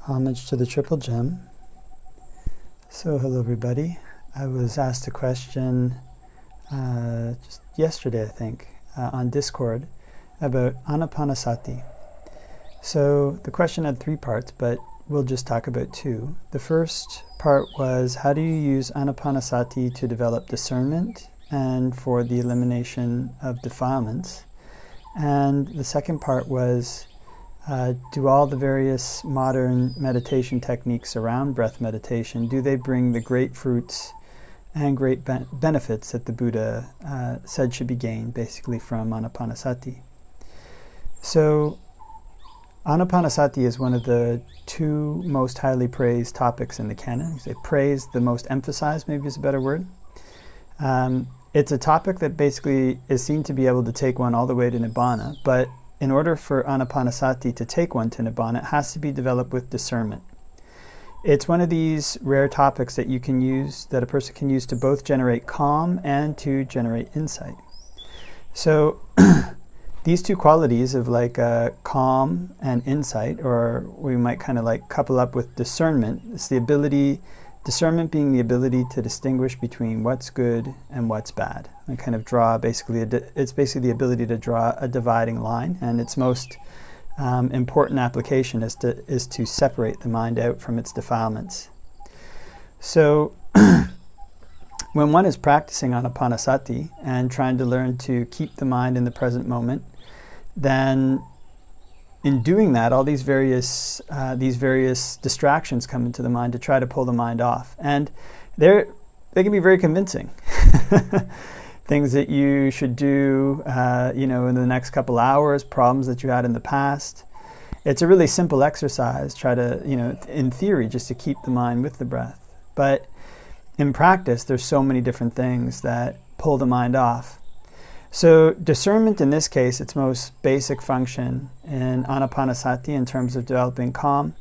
Homage to the Triple Gem. So hello everybody. I was asked a question just yesterday, I think, on Discord about anapanasati. So the question had 3 parts, but we'll just talk about 2. The first part was, how do you use anapanasati to develop discernment and for the elimination of defilements? And the second part was, do all the various modern meditation techniques around breath meditation, do they bring the great fruits and great benefits that the Buddha said should be gained basically from anapanasati? So anapanasati is one of the 2 most highly praised topics in the canon. You say praised, the most emphasized maybe is a better word. It's a topic that basically is seen to be able to take one all the way to Nibbana, but in order for anapanasati to take one to Nibbana, it has to be developed with discernment. It's one of these rare topics that you can use, that a person can use to both generate calm and to generate insight. So these 2 qualities of like calm and insight, or we might kind of like couple up with discernment. It's the ability, discernment being the ability to distinguish between what's good and what's bad. And kind of draw basically, it's basically the ability to draw a dividing line, and its most important application is to separate the mind out from its defilements. So when one is practicing anapanasati and trying to learn to keep the mind in the present moment, then in doing that, all these various distractions come into the mind to try to pull the mind off, and they can be very convincing. Things that you should do, in the next couple hours, problems that you had in the past. It's a really simple exercise. Try to, in theory, just to keep the mind with the breath. But in practice, there's so many different things that pull the mind off. So discernment, in this case, its most basic function in anapanasati in terms of developing calm,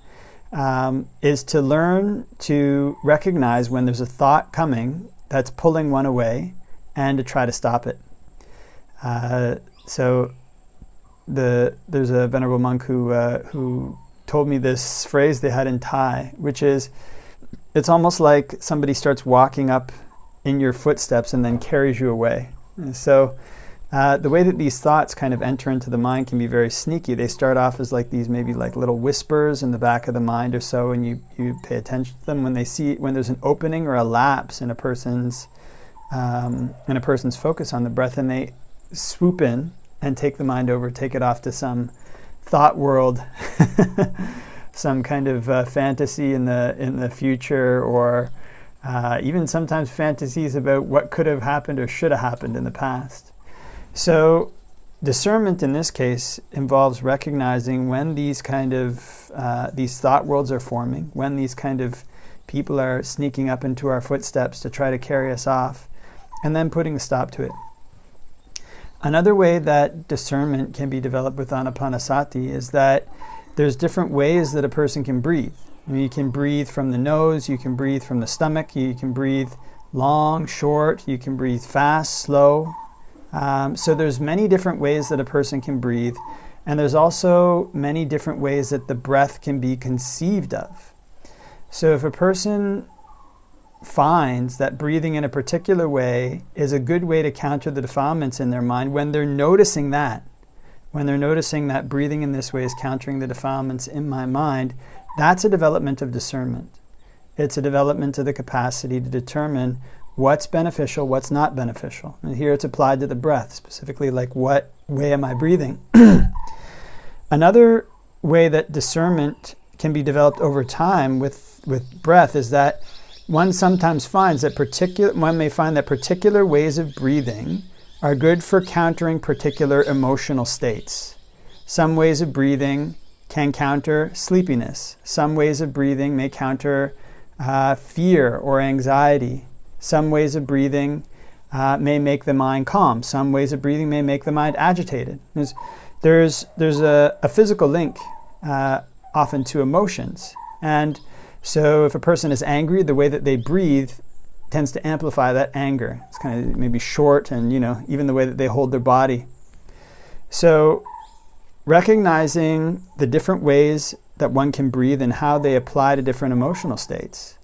is to learn to recognize when there's a thought coming that's pulling one away, and to try to stop it. So there's a venerable monk who told me this phrase they had in Thai, which is, it's almost like somebody starts walking up in your footsteps and then carries you away. And so the way that these thoughts kind of enter into the mind can be very sneaky. They start off as like these maybe like little whispers in the back of the mind or so, and you pay attention to them when there's an opening or a lapse in a person's focus on the breath, and they swoop in and take the mind over, take it off to some thought world, some kind of fantasy in the future, or even sometimes fantasies about what could have happened or should have happened in the past. So discernment in this case involves recognizing when these kind of these thought worlds are forming, when these kind of people are sneaking up into our footsteps to try to carry us off, and then putting a stop to it. Another way that discernment can be developed with anapanasati is that there's different ways that a person can breathe. You can breathe from the nose, you can breathe from the stomach, you can breathe long, short, you can breathe fast, slow. So there's many different ways that a person can breathe, and there's also many different ways that the breath can be conceived of. So if a person finds that breathing in a particular way is a good way to counter the defilements in their mind, when they're noticing that breathing in this way is countering the defilements in my mind, that's a development of discernment. It's a development of the capacity to determine what's beneficial, what's not beneficial. And here it's applied to the breath, specifically like what way am I breathing? Another way that discernment can be developed over time with breath is that one sometimes finds that one may find that particular ways of breathing are good for countering particular emotional states. Some ways of breathing can counter sleepiness. Some ways of breathing may counter fear or anxiety. Some ways of breathing may make the mind calm. Some ways of breathing may make the mind agitated. There's a physical link often to emotions, and so if a person is angry, the way that they breathe tends to amplify that anger. It's kind of maybe short, and even the way that they hold their body. So recognizing the different ways that one can breathe and how they apply to different emotional states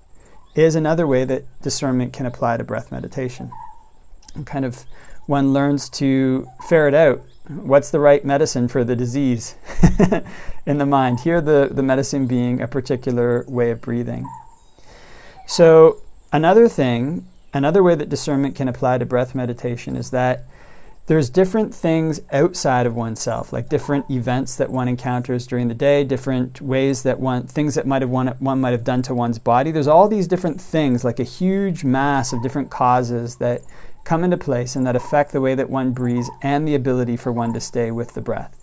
is another way that discernment can apply to breath meditation. And kind of one learns to ferret out what's the right medicine for the disease in the mind. Here the medicine being a particular way of breathing. So another way that discernment can apply to breath meditation is that there's different things outside of oneself, like different events that one encounters during the day, different ways that things that one might have done to one's body. There's all these different things, like a huge mass of different causes that come into place and that affect the way that one breathes and the ability for one to stay with the breath.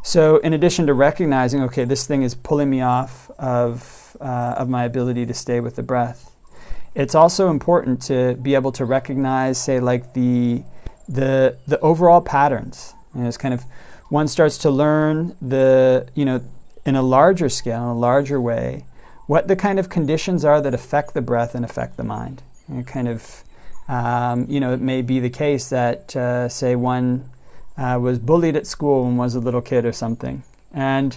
So in addition to recognizing, okay, this thing is pulling me off of my ability to stay with the breath, it's also important to be able to recognize, say, like the overall patterns. It's kind of, one starts to learn in a larger scale, in a larger way, what the kind of conditions are that affect the breath and affect the mind. And kind of, it may be the case that, say, one was bullied at school when was a little kid or something. And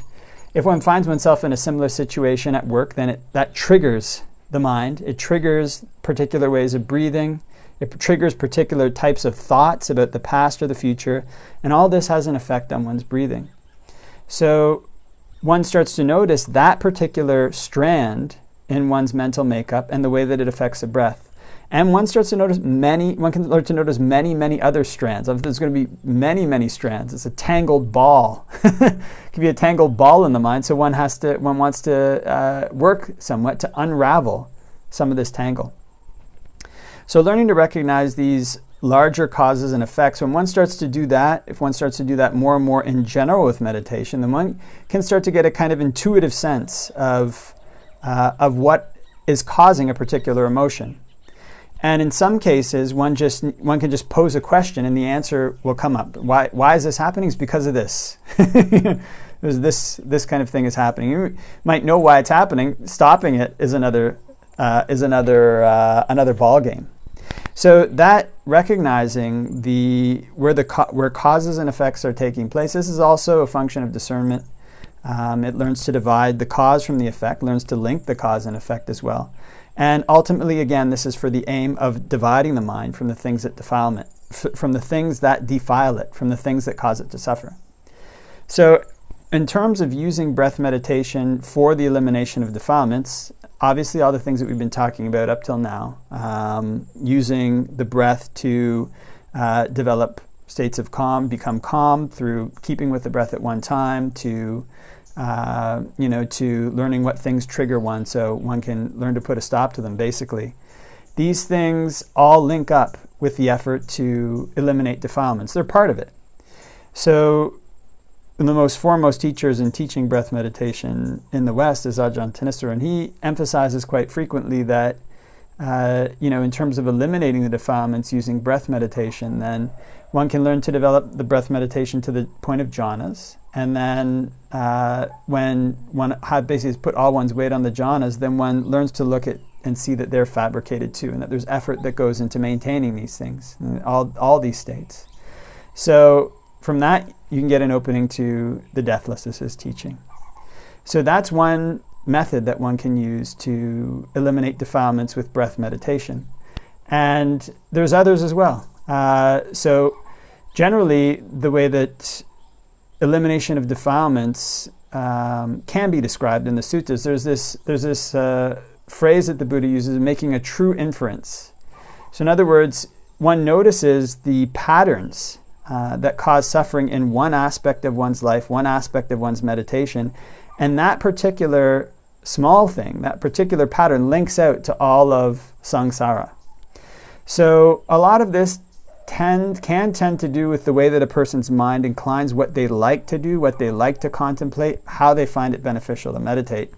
if one finds oneself in a similar situation at work, then that triggers the mind. It triggers particular ways of breathing. It triggers particular types of thoughts about the past or the future. And all this has an effect on one's breathing. So one starts to notice that particular strand in one's mental makeup and the way that it affects the breath. And one starts to notice one can learn to notice many other strands. There's going to be many strands. It's a tangled ball. It can be a tangled ball in the mind, so one wants to work somewhat to unravel some of this tangle. So learning to recognize these larger causes and effects, when one starts to do that, if one starts to do that more and more in general with meditation, then one can start to get a kind of intuitive sense of what is causing a particular emotion. And in some cases, one can just pose a question and the answer will come up. Why is this happening? It's because of this. This kind of thing is happening. You might know why it's happening. Stopping it is another ball game. So that recognizing where causes and effects are taking place, this is also a function of discernment. It learns to divide the cause from the effect, learns to link the cause and effect as well. And ultimately, again, this is for the aim of dividing the mind from the things that defile it, from the things that defile it, from the things that cause it to suffer. So in terms of using breath meditation for the elimination of defilements, obviously all the things that we've been talking about up till now, using the breath to develop states of calm, become calm through keeping with the breath at one time, to learning what things trigger one so one can learn to put a stop to them, basically. These things all link up with the effort to eliminate defilements. They're part of it. So the most foremost teachers in teaching breath meditation in the West is Ajahn Thanissaro, and he emphasizes quite frequently that, in terms of eliminating the defilements using breath meditation, then one can learn to develop the breath meditation to the point of jhanas. And then when one basically has put all one's weight on the jhanas, then one learns to look at and see that they're fabricated too, and that there's effort that goes into maintaining these things, all these states. So from that, you can get an opening to the deathlessness teaching. So that's one method that one can use to eliminate defilements with breath meditation. And there's others as well. So generally, the way that elimination of defilements can be described in the suttas, there's this phrase that the Buddha uses, making a true inference. So in other words, one notices the patterns that cause suffering in one aspect of one's life, one aspect of one's meditation, and that particular small thing, that particular pattern links out to all of samsara. So a lot of this can tend to do with the way that a person's mind inclines, what they like to do, what they like to contemplate, how they find it beneficial to meditate.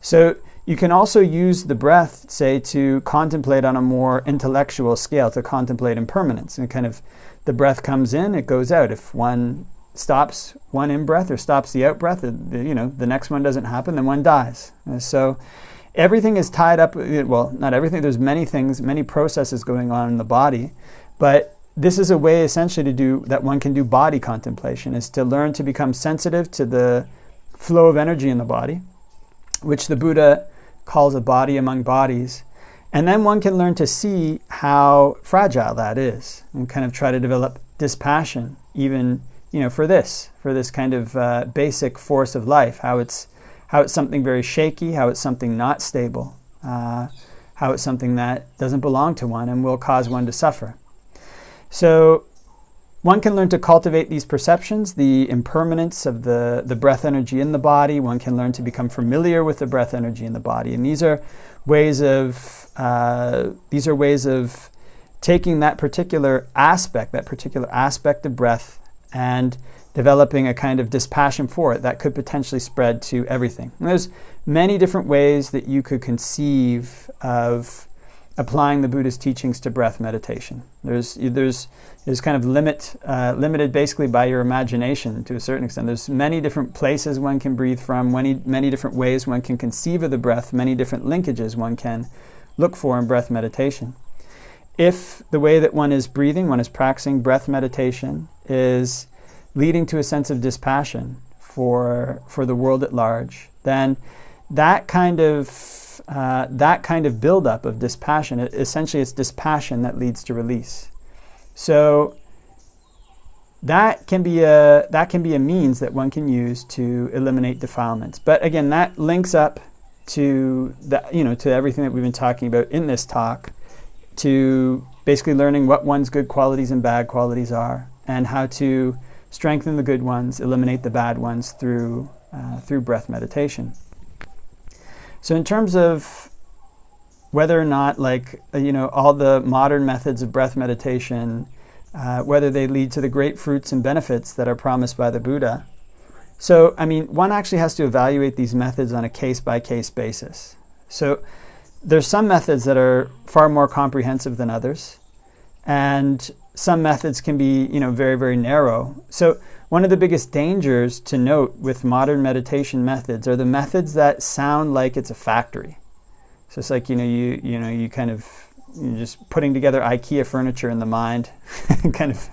So you can also use the breath, say, to contemplate on a more intellectual scale, to contemplate impermanence. And kind of the breath comes in, it goes out. If one stops one in-breath or stops the out-breath, the next one doesn't happen, then one dies. And so everything is tied up, well, not everything, there's many things, many processes going on in the body, but this is a way essentially to do that one can do body contemplation, is to learn to become sensitive to the flow of energy in the body, which the Buddha calls a body among bodies. And then one can learn to see how fragile that is and kind of try to develop dispassion, even, for this kind of basic force of life, how it's something very shaky, how it's something not stable, how it's something that doesn't belong to one and will cause one to suffer. So one can learn to cultivate these perceptions, the impermanence of the breath energy in the body. One can learn to become familiar with the breath energy in the body. And these are ways of taking that particular aspect of breath and developing a kind of dispassion for it that could potentially spread to everything. And there's many different ways that you could conceive of applying the Buddha's teachings to breath meditation. There's kind of limited basically by your imagination to a certain extent. There's many different places one can breathe from, many different ways one can conceive of the breath, many different linkages one can look for in breath meditation. If the way that one is breathing, one is practicing breath meditation, is leading to a sense of dispassion for the world at large, then that kind of buildup of dispassion, essentially it's dispassion that leads to release. So that can be a means that one can use to eliminate defilements. But again, that links up to to everything that we've been talking about in this talk, to basically learning what one's good qualities and bad qualities are, and how to strengthen the good ones, eliminate the bad ones through breath meditation. So in terms of whether or not, all the modern methods of breath meditation, whether they lead to the great fruits and benefits that are promised by the Buddha. So, one actually has to evaluate these methods on a case-by-case basis. So there's some methods that are far more comprehensive than others, and some methods can be, very, very narrow. So one of the biggest dangers to note with modern meditation methods are the methods that sound like it's a factory. So it's like, you kind of, you're just putting together IKEA furniture in the mind, kind of,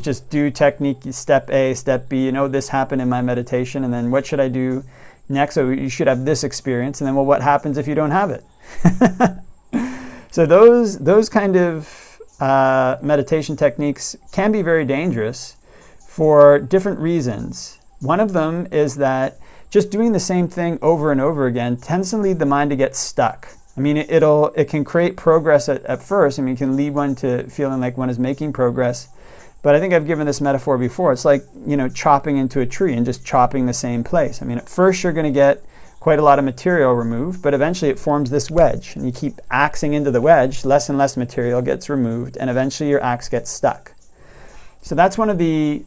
just do technique, step A, step B, this happened in my meditation, and then what should I do next? So you should have this experience, and then, what happens if you don't have it? So those kind of meditation techniques can be very dangerous for different reasons. One of them is that just doing the same thing over and over again tends to lead the mind to get stuck. It can create progress at first. It can lead one to feeling like one is making progress. But I think I've given this metaphor before. It's like, chopping into a tree and just chopping the same place. At first you're going to get quite a lot of material removed, but eventually it forms this wedge. And you keep axing into the wedge, less and less material gets removed, and eventually your axe gets stuck. So that's one of the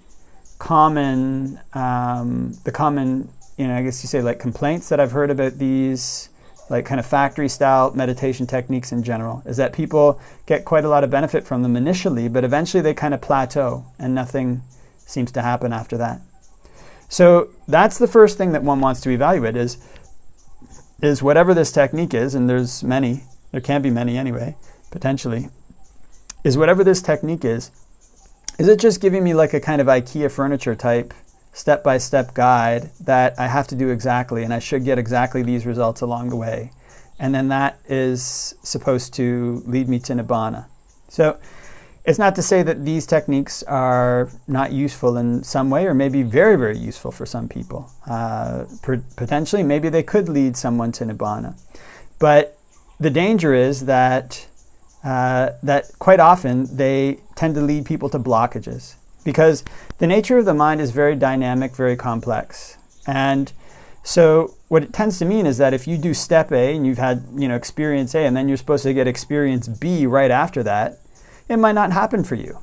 common, I guess you say, complaints that I've heard about these kind of factory-style meditation techniques in general, is that people get quite a lot of benefit from them initially, but eventually they kind of plateau and nothing seems to happen after that. So that's the first thing that one wants to evaluate is whatever this technique is, and there's many, there can be many anyway, potentially, is whatever this technique is it just giving me like a kind of IKEA furniture type step-by-step guide that I have to do exactly, and I should get exactly these results along the way. And then that is supposed to lead me to Nibbana. So it's not to say that these techniques are not useful in some way, or maybe very, very useful for some people. Potentially, maybe they could lead someone to Nibbana. But the danger is that quite often they tend to lead people to blockages, because the nature of the mind is very dynamic, very complex. And so what it tends to mean is that if you do step A and you've had experience A, and then you're supposed to get experience B right after that, it might not happen for you.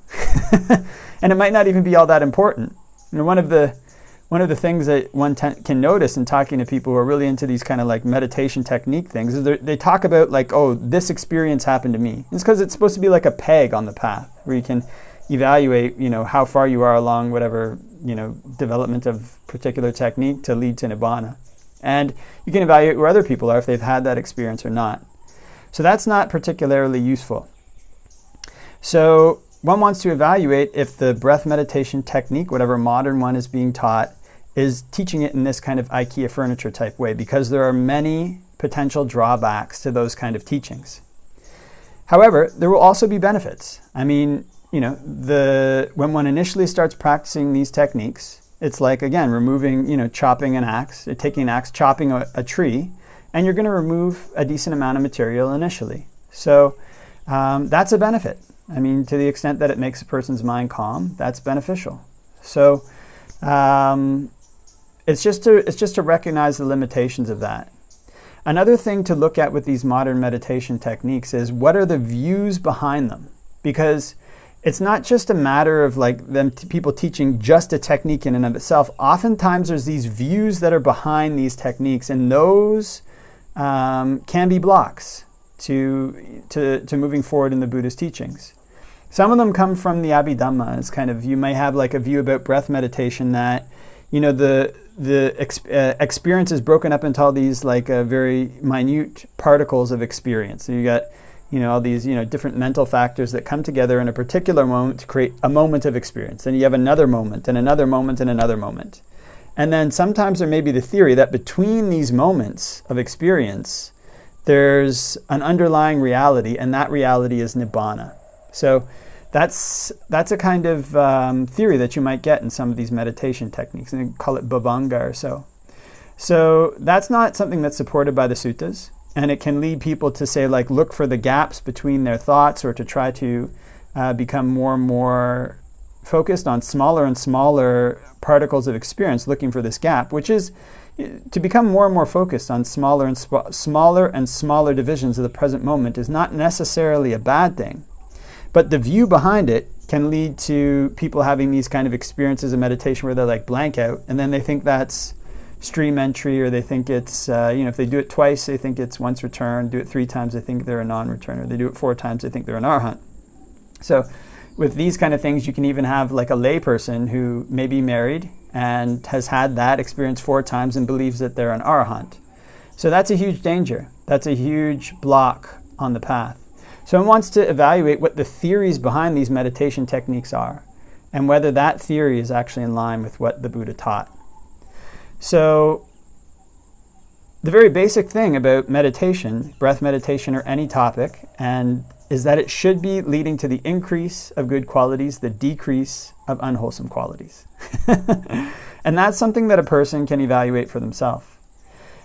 And it might not even be all that important. One of the things that one can notice in talking to people who are really into these kind of like meditation technique things is they talk about this experience happened to me. It's because it's supposed to be like a peg on the path where you can evaluate, how far you are along whatever, development of particular technique to lead to Nibbana. And you can evaluate where other people are, if they've had that experience or not. So that's not particularly useful. So one wants to evaluate if the breath meditation technique, whatever modern one is being taught, is teaching it in this kind of IKEA furniture type way, because there are many potential drawbacks to those kind of teachings. However, there will also be benefits. I mean, when one initially starts practicing these techniques, it's like, again, removing, chopping an axe, taking an axe, chopping a tree, and you're going to remove a decent amount of material initially. So that's a benefit. I mean, to the extent that it makes a person's mind calm, that's beneficial. So it's just to recognize the limitations of that. Another thing to look at with these modern meditation techniques is, what are the views behind them? Because it's not just a matter of like people teaching just a technique in and of itself. Oftentimes there's these views that are behind these techniques, and those can be blocks to moving forward in the Buddha's teachings. Some of them come from the Abhidhamma. It's kind of, you may have like a view about breath meditation that, the experience is broken up into all these like very minute particles of experience. So you got, all these, different mental factors that come together in a particular moment to create a moment of experience. Then you have another moment and another moment and another moment. And then sometimes there may be the theory that between these moments of experience, there's an underlying reality, and that reality is Nibbana. So that's a kind of theory that you might get in some of these meditation techniques, and they call it bhavanga or so. So that's not something that's supported by the suttas, and it can lead people to say, like, look for the gaps between their thoughts, or to try to become more and more focused on smaller and smaller particles of experience, looking for this gap, which is to become more and more focused on smaller and smaller divisions of the present moment is not necessarily a bad thing. But the view behind it can lead to people having these kind of experiences of meditation where they're like blank out, and then they think that's stream entry, or they think it's, if they do it twice, they think it's once returned. Do it 3 times, they think they're a non-returner. They do it 4 times, they think they're an arhat. So with these kind of things, you can even have like a lay person who may be married and has had that experience 4 times and believes that they're an arhat. So that's a huge danger. That's a huge block on the path. So one wants to evaluate what the theories behind these meditation techniques are, and whether that theory is actually in line with what the Buddha taught. So the very basic thing about meditation, breath meditation or any topic, and is that it should be leading to the increase of good qualities, the decrease of unwholesome qualities. And that's something that a person can evaluate for themselves.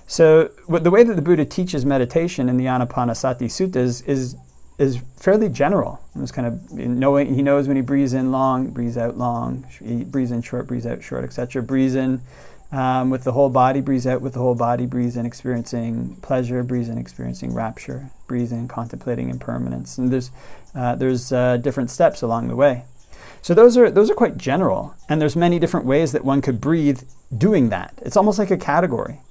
So the way that the Buddha teaches meditation in the Anapanasati Suttas is fairly general. It's kind of knowing, he knows when he breathes in long, breathes out long, he breathes in short, breathes out short, etc. Breathes in with the whole body, breathes out with the whole body, breathes in experiencing pleasure, breathes in experiencing rapture, breathes in contemplating impermanence. And there's different steps along the way. So those are quite general, and there's many different ways that one could breathe doing that. It's almost like a category.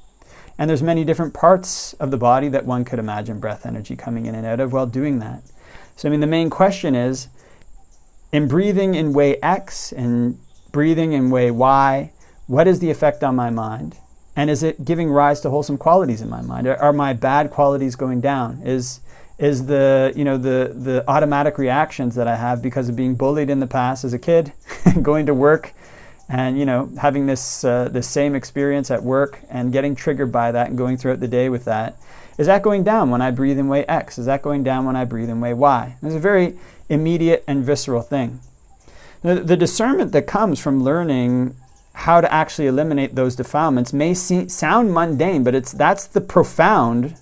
And there's many different parts of the body that one could imagine breath energy coming in and out of while doing that. So the main question is, in breathing in way X and breathing in way Y, what is the effect on my mind? And is it giving rise to wholesome qualities in my mind? Are my bad qualities going down? Is the automatic reactions that I have because of being bullied in the past as a kid, going to work, and having this same experience at work and getting triggered by that and going throughout the day with that, is that going down when I breathe in way X? Is that going down when I breathe in way Y? It's a very immediate and visceral thing. The discernment that comes from learning how to actually eliminate those defilements may sound mundane, but that's the profound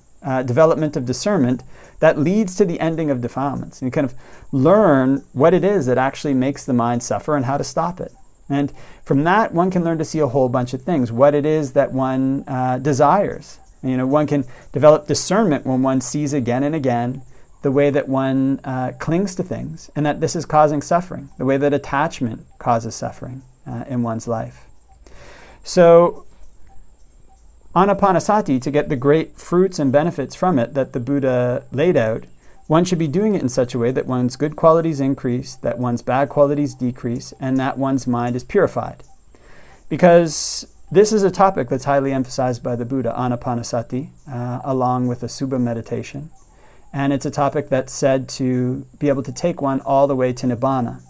development of discernment that leads to the ending of defilements. And you kind of learn what it is that actually makes the mind suffer and how to stop it. And from that, one can learn to see a whole bunch of things, what it is that one desires. One can develop discernment when one sees again and again the way that one clings to things, and that this is causing suffering, the way that attachment causes suffering in one's life. So, anapanasati, to get the great fruits and benefits from it that the Buddha laid out, one should be doing it in such a way that one's good qualities increase, that one's bad qualities decrease, and that one's mind is purified. Because this is a topic that's highly emphasized by the Buddha, anapanasati, along with the Subha meditation. And it's a topic that's said to be able to take one all the way to Nibbana.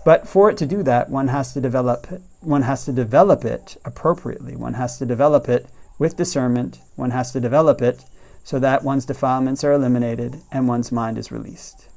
But for it to do that, one has to develop it appropriately. One has to develop it with discernment. One has to develop it so that one's defilements are eliminated and one's mind is released.